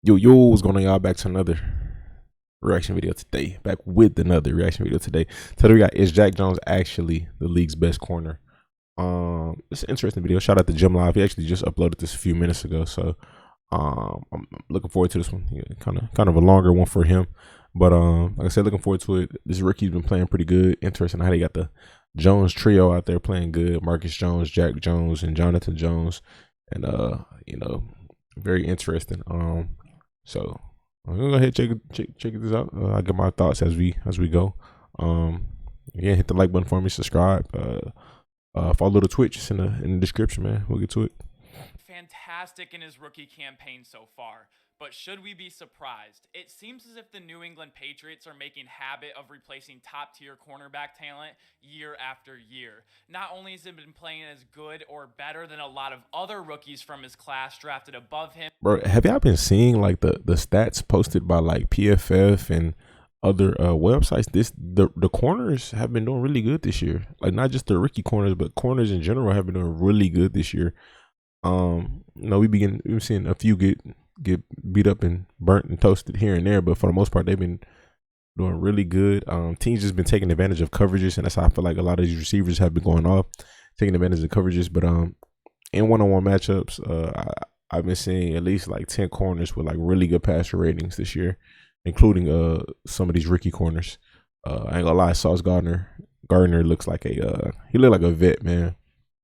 Yo, what's going on, y'all? Back to another reaction video today. Back with another reaction video today. Today we got, is Jack Jones actually the league's best corner? It's an interesting video. Shout out to Jim Live. He actually just uploaded this a few minutes ago, so I'm looking forward to this one. Yeah, kind of a longer one for him, but like I said, looking forward to it. This rookie's been playing pretty good. Interesting how they got the Jones trio out there playing good. Marcus Jones, Jack Jones, and Jonathan Jones, and very interesting. So I'm gonna go ahead and check this out. I'll get my thoughts as we go. Again, hit the like button for me, subscribe, follow the Twitch. It's in the description, man. We'll get to it. Fantastic in his rookie campaign so far, but should we be surprised? It seems as if the New England Patriots are making habit of replacing top-tier cornerback talent year after year. Not only has he been playing as good or better than a lot of other rookies from his class drafted above him. Bro, have y'all been seeing like the stats posted by like PFF and other websites? The corners have been doing really good this year. Like not just the rookie corners, but corners in general have been doing really good this year. We've seen a few get beat up and burnt and toasted here and there, but for the most part they've been doing really good. Teams just been taking advantage of coverages, and that's how I feel like a lot of these receivers have been going off, taking advantage of coverages. But in one-on-one matchups, I've been seeing at least like 10 corners with like really good passer ratings this year, including some of these rookie corners. I ain't gonna lie, Sauce Gardner looks like he looked like a vet, man.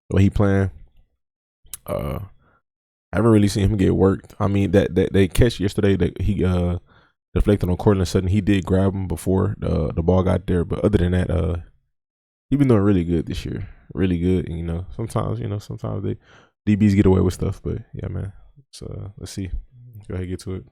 The way he playing. I haven't really seen him get worked. I mean, that they catch yesterday that he deflected on Cortland Sutton. He did grab him before the ball got there, but other than that, he been doing really good this year. Really good. And sometimes they DBs get away with stuff, but yeah, man. So let's see. Let's go ahead and get to it.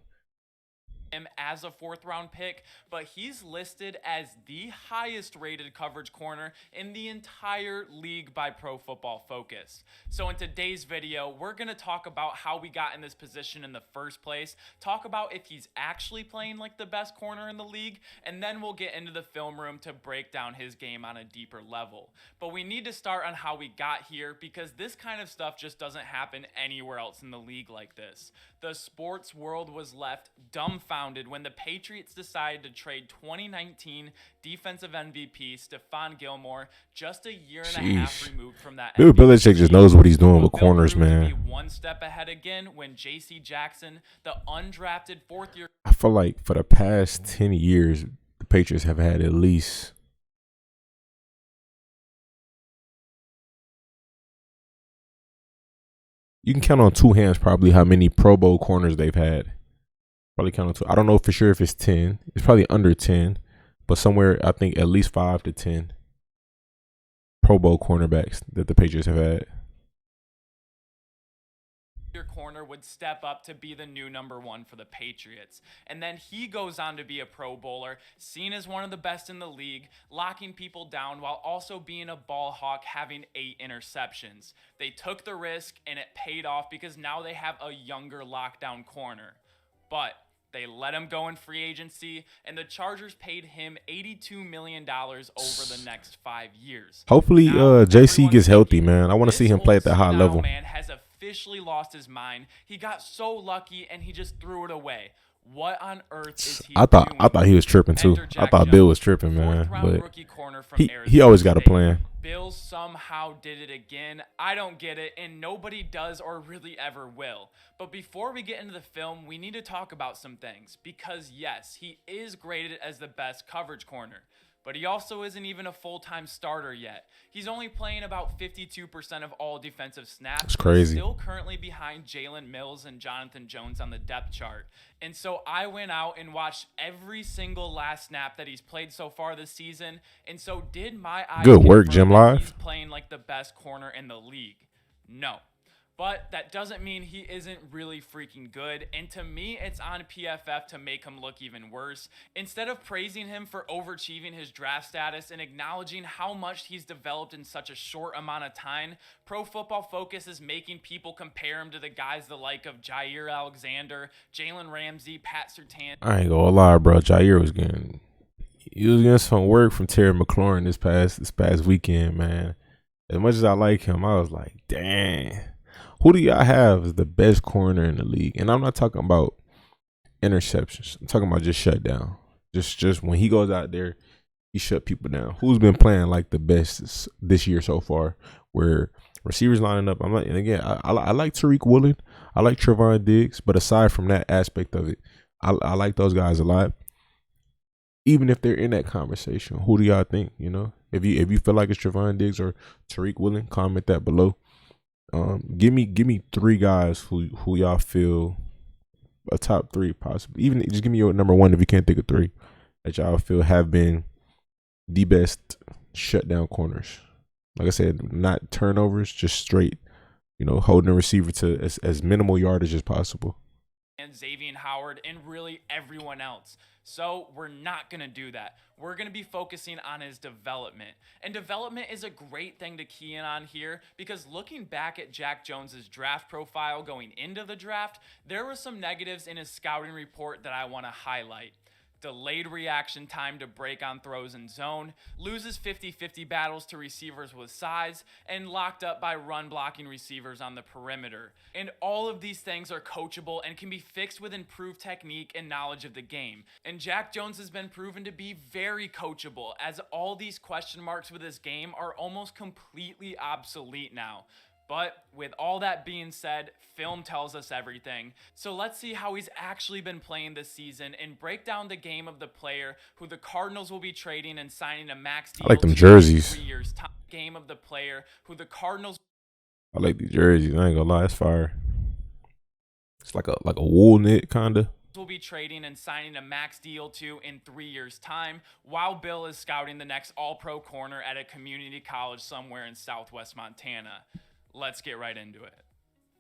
Him as a fourth-round pick, but he's listed as the highest rated coverage corner in the entire league by Pro Football Focus. So in today's video, we're going to talk about how we got in this position in the first place, talk about if he's actually playing like the best corner in the league, and then we'll get into the film room to break down his game on a deeper level. But we need to start on how we got here, because this kind of stuff just doesn't happen anywhere else in the league like this. The sports world was left dumbfounded when the Patriots decided to trade 2019 defensive MVP Stephon Gilmore just a year and a half removed from that. Bill Belichick just knows what he's doing with corners, man. One step ahead again when J.C. Jackson, the undrafted fourth-year. I feel like for the past 10 years, the Patriots have had at least you can count on two hands probably how many Pro Bowl corners they've had. Probably count on two. I don't know for sure if it's 10. It's probably under 10, but somewhere I think at least 5 to 10 Pro Bowl cornerbacks that the Patriots have had. Your corner would step up to be the new #1 for the Patriots. And then he goes on to be a Pro Bowler, seen as one of the best in the league, locking people down while also being a ball hawk, having 8 interceptions. They took the risk and it paid off because now they have a younger lockdown corner. But they let him go in free agency, and the Chargers paid him $82 million over the next 5 years. Hopefully, JC gets healthy, man. I want to see him play at that high level. Man has officially lost his mind. He got so lucky, and he just threw it away. What on earth is he doing? I thought he was tripping too. I thought Bill was tripping, man. But he always got a plan. Bill somehow did it again. I don't get it, and nobody does or really ever will. But before we get into the film, we need to talk about some things. Because yes, he is graded as the best coverage corner, but he also isn't even a full-time starter yet. He's only playing about 52% of all defensive snaps. That's crazy. He's still currently behind Jalen Mills and Jonathan Jones on the depth chart. And so I went out and watched every single last snap that he's played so far this season. And so did my eyes good work, Jim Live. He's playing like the best corner in the league? No. But that doesn't mean he isn't really freaking good, and to me, it's on PFF to make him look even worse. Instead of praising him for overachieving his draft status and acknowledging how much he's developed in such a short amount of time, Pro Football Focus is making people compare him to the guys the like of Jair Alexander, Jalen Ramsey, Pat Surtain. I ain't gonna lie, bro. Jair was getting some work from Terry McLaurin this past weekend, man. As much as I like him, I was like, dang. Who do y'all have as the best corner in the league? And I'm not talking about interceptions. I'm talking about just shut down. Just when he goes out there, he shut people down. Who's been playing like the best this year so far? Where receivers lining up. I'm like, and again, I like Tariq Woolen. I like Trevon Diggs. But aside from that aspect of it, I like those guys a lot. Even if they're in that conversation, who do y'all think? You know, if you feel like it's Trevon Diggs or Tariq Woolen, comment that below. Give me 3 guys who y'all feel a top 3 possibly. Even just give me your number 1 if you can't think of 3 that y'all feel have been the best shutdown corners. Like I said, not turnovers, just straight, holding the receiver to as minimal yardage as possible. And Xavier Howard and really everyone else. So we're not going to do that. We're going to be focusing on his development. And development is a great thing to key in on here because looking back at Jack Jones's draft profile going into the draft, there were some negatives in his scouting report that I want to highlight. Delayed reaction time to break on throws in zone, loses 50-50 battles to receivers with size, and locked up by run-blocking receivers on the perimeter. And all of these things are coachable and can be fixed with improved technique and knowledge of the game. And Jack Jones has been proven to be very coachable, as all these question marks with his game are almost completely obsolete now. But with all that being said, film tells us everything. So let's see how he's actually been playing this season and break down the game of the player who the Cardinals will be trading and signing a max deal. I like them jerseys. 3 years time. Game of the player who the Cardinals. I like the jerseys. I ain't gonna lie, that's fire. It's like a wool knit kinda. Will be trading and signing a max deal to in 3 years time, while Bill is scouting the next all-pro corner at a community college somewhere in Southwest Montana. Let's get right into it.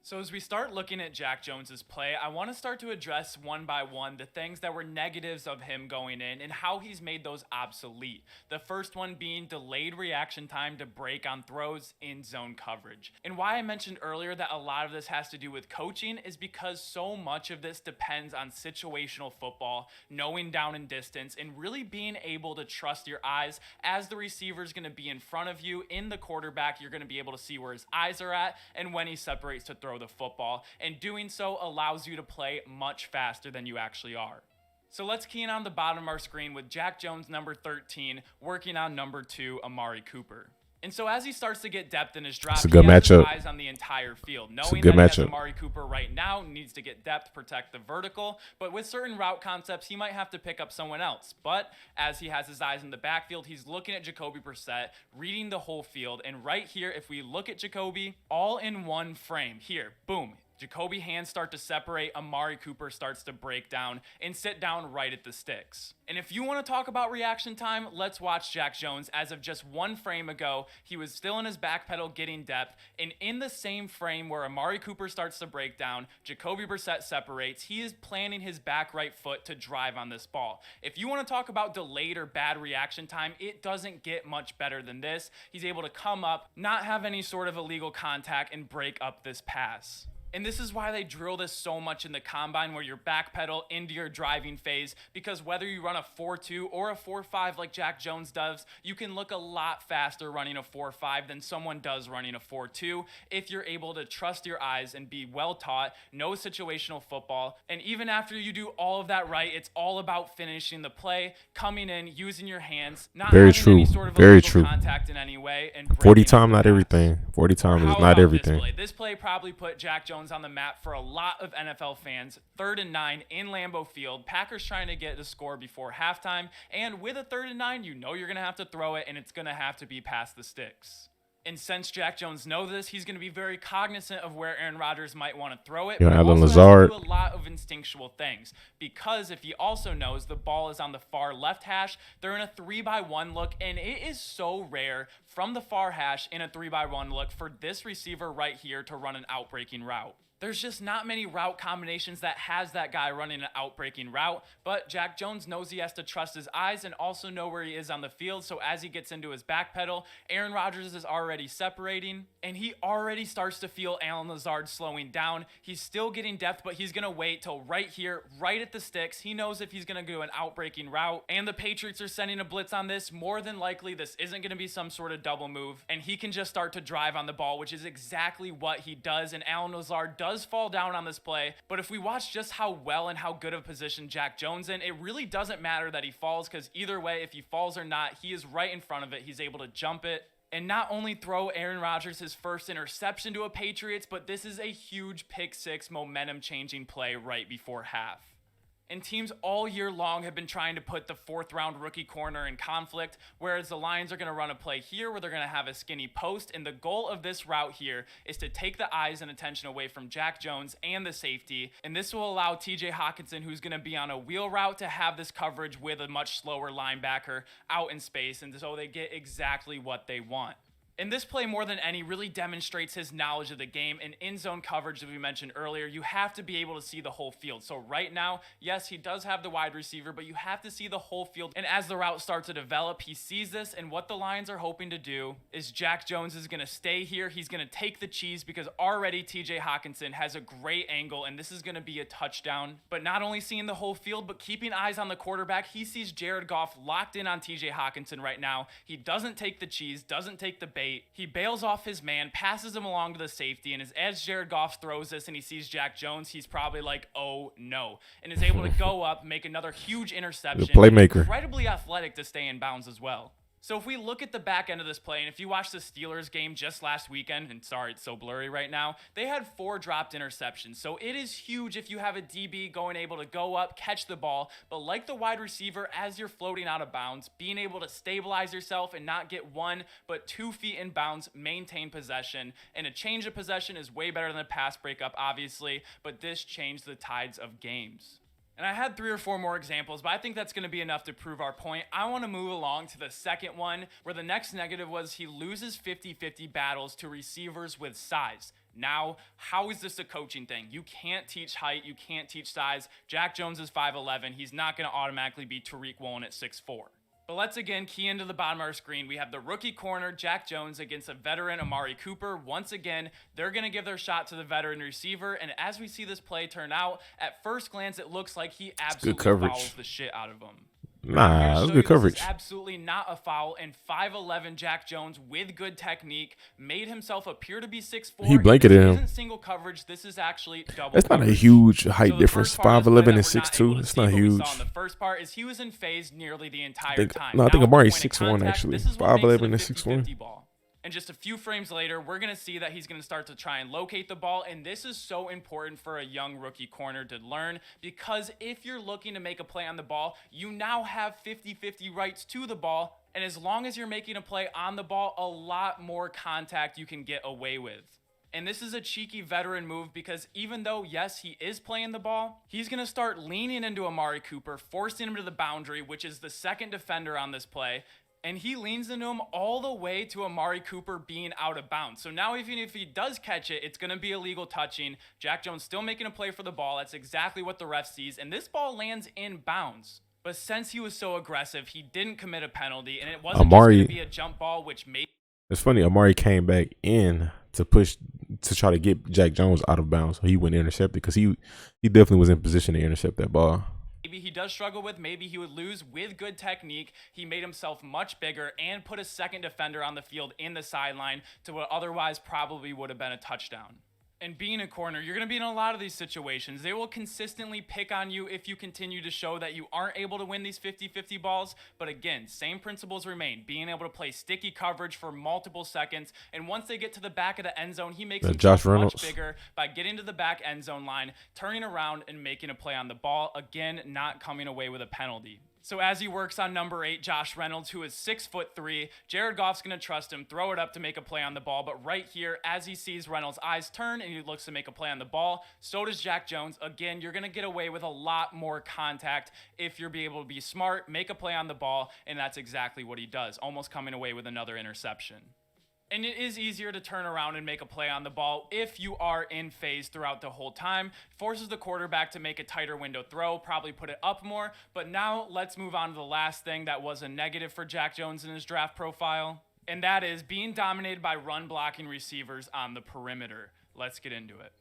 So as we start looking at Jack Jones's play, I want to start to address one by one the things that were negatives of him going in and how he's made those obsolete. The first one being delayed reaction time to break on throws in zone coverage. And why I mentioned earlier that a lot of this has to do with coaching is because so much of this depends on situational football, knowing down and distance, and really being able to trust your eyes as the receiver is going to be in front of you. In the quarterback, you're going to be able to see where his eyes are at and when he separates to throw the football, and doing so allows you to play much faster than you actually are. So let's key in on the bottom of our screen with Jack Jones, number 13, working on number 2, Amari Cooper. And so as he starts to get depth in his drop, he has his eyes on the entire field, knowing that he has Amari Cooper right now, needs to get depth, protect the vertical, but with certain route concepts, he might have to pick up someone else. But as he has his eyes in the backfield, he's looking at Jacoby Brissett, reading the whole field, and right here, if we look at Jacoby, all in one frame, here, boom, Jacoby hands start to separate, Amari Cooper starts to break down and sit down right at the sticks. And if you want to talk about reaction time, let's watch Jack Jones. As of just one frame ago, he was still in his back pedal getting depth, and in the same frame where Amari Cooper starts to break down, Jacoby Brissett separates, he is planting his back right foot to drive on this ball. If you want to talk about delayed or bad reaction time, it doesn't get much better than this. He's able to come up, not have any sort of illegal contact, and break up this pass. And this is why they drill this so much in the combine, where you're backpedal into your driving phase, because whether you run a 4.2 or a 4.5 like Jack Jones does, you can look a lot faster running a 4.5 than someone does running a 4.2 if you're able to trust your eyes and be well taught, know situational football. And even after you do all of that right, it's all about finishing the play, coming in, using your hands, not having any sort of illegal contact in any way. And 40 time, not everything. 40 time is not everything. This play probably put Jack Jones on the map for a lot of NFL fans. 3rd and 9 in Lambeau Field. Packers trying to get the score before halftime. And with a 3rd and 9, you know you're going to have to throw it, and it's going to have to be past the sticks. And since Jack Jones knows this, he's going to be very cognizant of where Aaron Rodgers might want to throw it. But Alan also Lazard has to do a lot of instinctual things, because if he also knows the ball is on the far left hash, they're in a 3-by-1 look, and it is so rare from the far hash in a 3-by-1 look for this receiver right here to run an outbreaking route. There's just not many route combinations that has that guy running an outbreaking route, but Jack Jones knows he has to trust his eyes and also know where he is on the field. So as he gets into his back pedal, Aaron Rodgers is already separating, and he already starts to feel Alan Lazard slowing down. He's still getting depth, but he's going to wait till right here, right at the sticks. He knows if he's going to do an outbreaking route, and the Patriots are sending a blitz on this, more than likely this isn't going to be some sort of double move, and he can just start to drive on the ball, which is exactly what he does. And Alan Lazard does does fall down on this play, but if we watch just how well and how good of a position Jack Jones in, it really doesn't matter that he falls, because either way, if he falls or not, he is right in front of it. He's able to jump it and not only throw Aaron Rodgers his first interception to a Patriots, but this is a huge pick six momentum changing play right before half. And teams all year long have been trying to put the 4th round rookie corner in conflict, whereas the Lions are going to run a play here where they're going to have a skinny post, and the goal of this route here is to take the eyes and attention away from Jack Jones and the safety, and this will allow TJ Hockenson, who's going to be on a wheel route, to have this coverage with a much slower linebacker out in space, and so they get exactly what they want. And this play, more than any, really demonstrates his knowledge of the game. And in-zone coverage, as we mentioned earlier, you have to be able to see the whole field. So right now, yes, he does have the wide receiver, but you have to see the whole field. And as the route starts to develop, he sees this, and what the Lions are hoping to do is Jack Jones is going to stay here. He's going to take the cheese because already TJ Hockenson has a great angle, and this is going to be a touchdown. But not only seeing the whole field, but keeping eyes on the quarterback, he sees Jared Goff locked in on TJ Hockenson right now. He doesn't take the cheese, doesn't take the bait. He bails off his man, passes him along to the safety, and as Jared Goff throws this and he sees Jack Jones, he's probably like, oh no, and is able to go up, make another huge interception. Playmaker. Incredibly athletic to stay in bounds as well. So if we look at the back end of this play, and if you watch the Steelers game just last weekend, and sorry, it's so blurry right now, they had 4 dropped interceptions. So it is huge if you have a DB able to go up, catch the ball, but like the wide receiver, as you're floating out of bounds, being able to stabilize yourself and not get 1 but 2 feet in bounds, maintain possession. And a change of possession is way better than a pass breakup, obviously, but this changed the tides of games. And I had 3 or 4 more examples, but I think that's going to be enough to prove our point. I want to move along to the second one, where the next negative was he loses 50-50 battles to receivers with size. Now, how is this a coaching thing? You can't teach height. You can't teach size. Jack Jones is 5'11". He's not going to automatically be Tariq Woolen at 6'4". But let's again key into the bottom of our screen. We have the rookie corner, Jack Jones, against a veteran, Amari Cooper. Once again, they're going to give their shot to the veteran receiver. And as we see this play turn out, at first glance, it looks like he absolutely fouls the shit out of him. Nah, that's good coverage. Absolutely not a foul. And 5'11" Jack Jones, with good technique, made himself appear to be 6'4". He blanketed him. This isn't single coverage. This is actually double That's not coverage. a huge height difference. 5'11" and 6'2". It's not huge. The first part is he was in phase nearly the entire time. No, I think Amari's Point of 6'1" contact, actually. this is what 5'11" and makes it a 6'1". 50-50 ball. And just a few frames later, we're going to see that he's going to start to try and locate the ball. And this is so important for a young rookie corner to learn, because if you're looking to make a play on the ball, you now have 50-50 rights to the ball. And as long as you're making a play on the ball, a lot more contact you can get away with. And this is a cheeky veteran move, because even though, yes, he is playing the ball, he's going to start leaning into Amari Cooper, forcing him to the boundary, which is the second defender on this play. And he leans into him all the way to Amari Cooper being out of bounds. So now even if he does catch it, it's going to be illegal touching. Jack Jones still making a play for the ball. That's exactly what the ref sees. And this ball lands in bounds. But since he was so aggressive, he didn't commit a penalty. And it wasn't just going to be a jump ball, which made... It's funny, Amari came back in to push to try to get Jack Jones out of bounds, so he wouldn't intercept it, because he definitely was in position to intercept that ball. Maybe he does struggle with, maybe he would lose. With good technique, he made himself much bigger and put a second defender on the field in the sideline to what otherwise probably would have been a touchdown. And being a corner, you're going to be in a lot of these situations. They will consistently pick on you if you continue to show that you aren't able to win these 50-50 balls. But again, same principles remain. Being able to play sticky coverage for multiple seconds. And once they get to the back of the end zone, he makes himself much bigger by getting to the back end zone line, turning around and making a play on the ball. Again, not coming away with a penalty. So as he works on number 8, Josh Reynolds, who is 6'3", Jared Goff's going to trust him, throw it up to make a play on the ball. But right here, as he sees Reynolds' eyes turn and he looks to make a play on the ball, so does Jack Jones. Again, you're going to get away with a lot more contact if you're able to be smart, make a play on the ball, and that's exactly what he does, almost coming away with another interception. And it is easier to turn around and make a play on the ball if you are in phase throughout the whole time. Forces the quarterback to make a tighter window throw, probably put it up more. But now let's move on to the last thing that was a negative for Jack Jones in his draft profile. And that is being dominated by run blocking receivers on the perimeter. Let's get into it.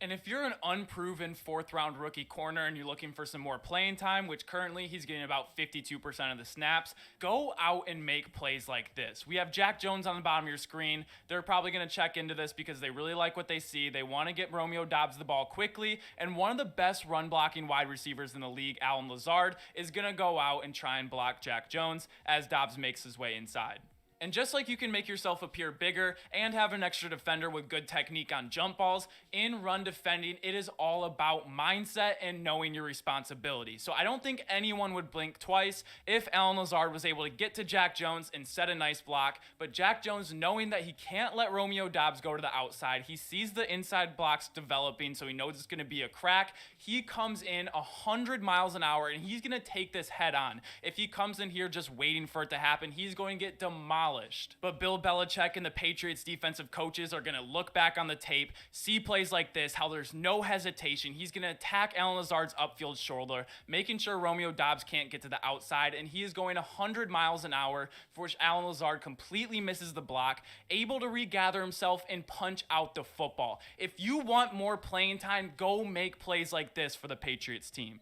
And if you're an unproven fourth-round rookie corner and you're looking for some more playing time, which currently he's getting about 52% of the snaps, go out and make plays like this. We have Jack Jones on the bottom of your screen. They're probably going to check into this because they really like what they see. They want to get Romeo Doubs the ball quickly, and one of the best run-blocking wide receivers in the league, Allen Lazard, is going to go out and try and block Jack Jones as Doubs makes his way inside. And just like you can make yourself appear bigger and have an extra defender with good technique on jump balls, in run defending, it is all about mindset and knowing your responsibility. So I don't think anyone would blink twice if Allen Lazard was able to get to Jack Jones and set a nice block. But Jack Jones, knowing that he can't let Romeo Doubs go to the outside, he sees the inside blocks developing, so he knows it's going to be a crack. He comes in 100 miles an hour, and he's going to take this head on. If he comes in here just waiting for it to happen, he's going to get demolished. But Bill Belichick and the Patriots defensive coaches are going to look back on the tape, see plays like this, how there's no hesitation. He's going to attack Allen Lazard's upfield shoulder, making sure Romeo Doubs can't get to the outside, and he is going 100 miles an hour, for which Allen Lazard completely misses the block, able to regather himself and punch out the football. If you want more playing time, go make plays like this for the Patriots team.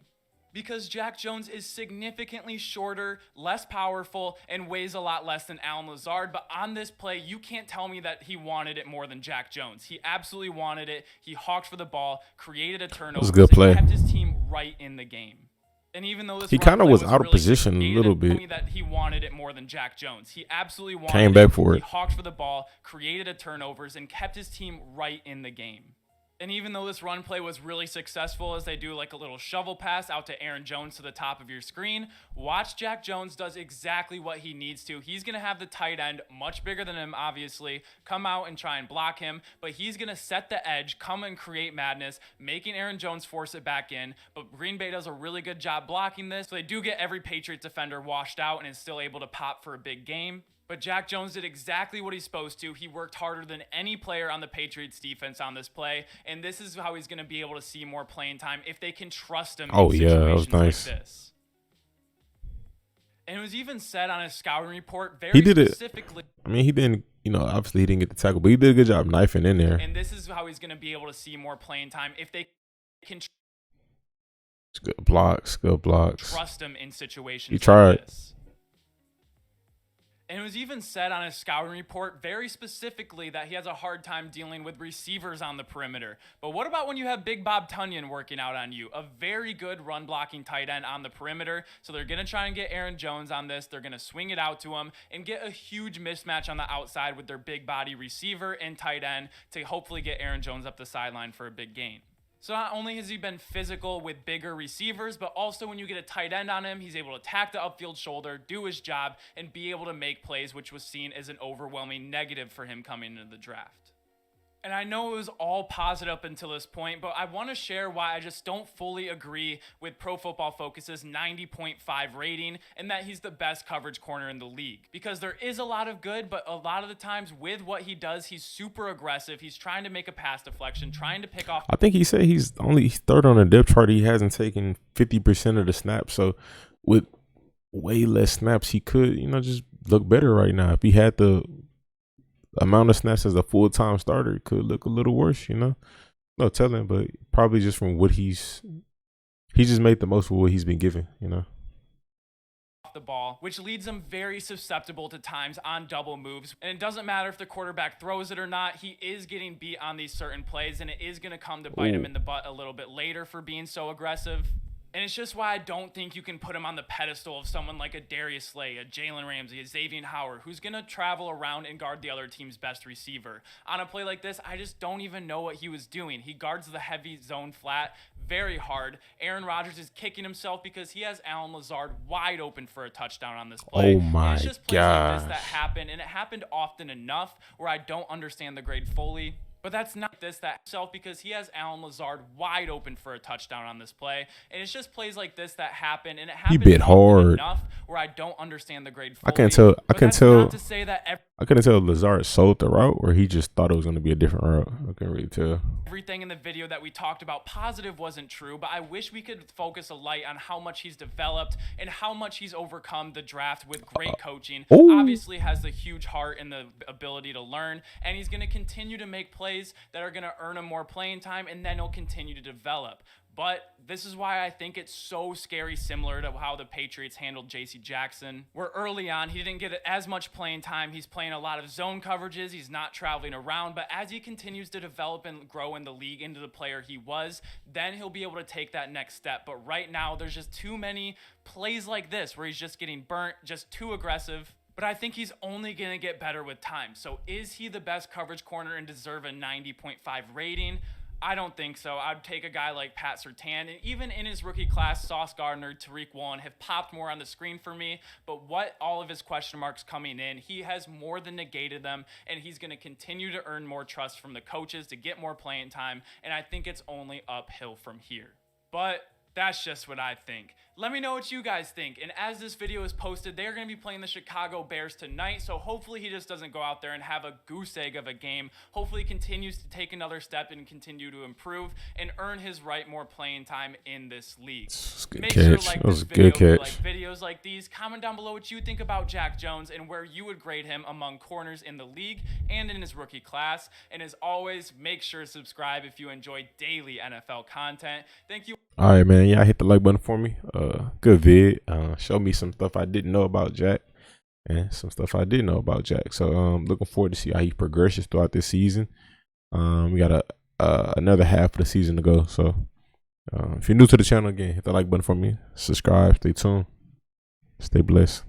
Because Jack Jones is significantly shorter, less powerful, and weighs a lot less than Allen Lazard. But on this play, you can't tell me that he wanted it more than Jack Jones. He absolutely wanted it. He hawked for the ball, created a turnover, was a good play. And kept his team right in the game. And even though this he kind of was out of position a little bit. Me that he wanted it more than Jack Jones. He absolutely wanted Came back for it. He hawked for the ball, created a turnovers, and kept his team right in the game. And even though this run play was really successful, as they do like a little shovel pass out to Aaron Jones to the top of your screen, watch Jack Jones does exactly what he needs to. He's going to have the tight end, much bigger than him, obviously, come out and try and block him, but he's going to set the edge, come and create madness, making Aaron Jones force it back in. But Green Bay does a really good job blocking this, so they do get every Patriots defender washed out and is still able to pop for a big game. But Jack Jones did exactly what he's supposed to. He worked harder than any player on the Patriots defense on this play, and this is how he's going to be able to see more playing time if they can trust him in situations that was nice. like this. And it was even said on his scouting report very he did specifically. I mean, he didn't, obviously he didn't get the tackle, but he did a good job knifing in there. And this is how he's going to be able to see more playing time if they can good blocks. Trust him in situations he tried. like this. And it was even said on his scouting report very specifically that he has a hard time dealing with receivers on the perimeter. But what about when you have Big Bob Tunyon working out on you? A very good run-blocking tight end on the perimeter. So they're going to try and get Aaron Jones on this. They're going to swing it out to him and get a huge mismatch on the outside with their big body receiver and tight end to hopefully get Aaron Jones up the sideline for a big gain. So not only has he been physical with bigger receivers, but also when you get a tight end on him, he's able to attack the upfield shoulder, do his job, and be able to make plays, which was seen as an overwhelming negative for him coming into the draft. And I know it was all positive up until this point, but I want to share why I just don't fully agree with Pro Football Focus's 90.5 rating and that he's the best coverage corner in the league. Because there is a lot of good, but a lot of the times with what he does, he's super aggressive. He's trying to make a pass deflection, trying to pick off. I think he said he's only third on the depth chart. He hasn't taken 50% of the snaps. So with way less snaps, he could, just look better right now. If he had the amount of snaps as a full-time starter, it could look a little worse, No telling, but probably just from what he just made the most of what he's been given, The ball, which leads him very susceptible to times on double moves. And it doesn't matter if the quarterback throws it or not, he is getting beat on these certain plays, and it is going to come to bite him in the butt a little bit later for being so aggressive. And it's just why I don't think you can put him on the pedestal of someone like a Darius Slay, a Jalen Ramsey, a Xavier Howard, who's going to travel around and guard the other team's best receiver. On a play like this, I just don't even know what he was doing. He guards the heavy zone flat very hard. Aaron Rodgers is kicking himself because he has Allen Lazard wide open for a touchdown on this play. Oh my it's just plays like this that happen, and it happened often enough where I don't understand the grade fully. But that's not that self because he has Allen Lazard wide open for a touchdown on this play. And it's just plays like this that happen. And it happened bit hard enough where I don't understand the grade fully. I can tell. Not to say that I couldn't tell if Lazard sold the route or he just thought it was going to be a different route. I couldn't really tell. Everything in the video that we talked about positive wasn't true, but I wish we could focus a light on how much he's developed and how much he's overcome the draft with great coaching. Obviously has the huge heart and the ability to learn, and he's going to continue to make plays that are going to earn him more playing time, and then he'll continue to develop. But this is why I think it's so scary, similar to how the Patriots handled J.C. Jackson, where early on he didn't get as much playing time. He's playing a lot of zone coverages. He's not traveling around. But as he continues to develop and grow in the league into the player he was, then he'll be able to take that next step. But right now, there's just too many plays like this where he's just getting burnt, just too aggressive. But I think he's only going to get better with time. So is he the best coverage corner and deserve a 90.5 rating? I don't think so. I'd take a guy like Pat Surtain, and even in his rookie class, Sauce Gardner, Tariq Woolen have popped more on the screen for me, but what all of his question marks coming in, he has more than negated them, and he's going to continue to earn more trust from the coaches to get more playing time, and I think it's only uphill from here. But that's just what I think. Let me know what you guys think. And as this video is posted, they're going to be playing the Chicago Bears tonight. So hopefully he just doesn't go out there and have a goose egg of a game. Hopefully he continues to take another step and continue to improve and earn his right more playing time in this league. Make sure to like this video if you like videos like these. Comment down below what you think about Jack Jones and where you would grade him among corners in the league and in his rookie class. And as always, make sure to subscribe if you enjoy daily NFL content. Thank you. All right, man. Y'all hit the like button for me. Good vid. Show me some stuff I didn't know about Jack and some stuff I did know about Jack. So looking forward to see how he progresses throughout this season. We got another half of the season to go. So if you're new to the channel, again, hit the like button for me. Subscribe. Stay tuned. Stay blessed.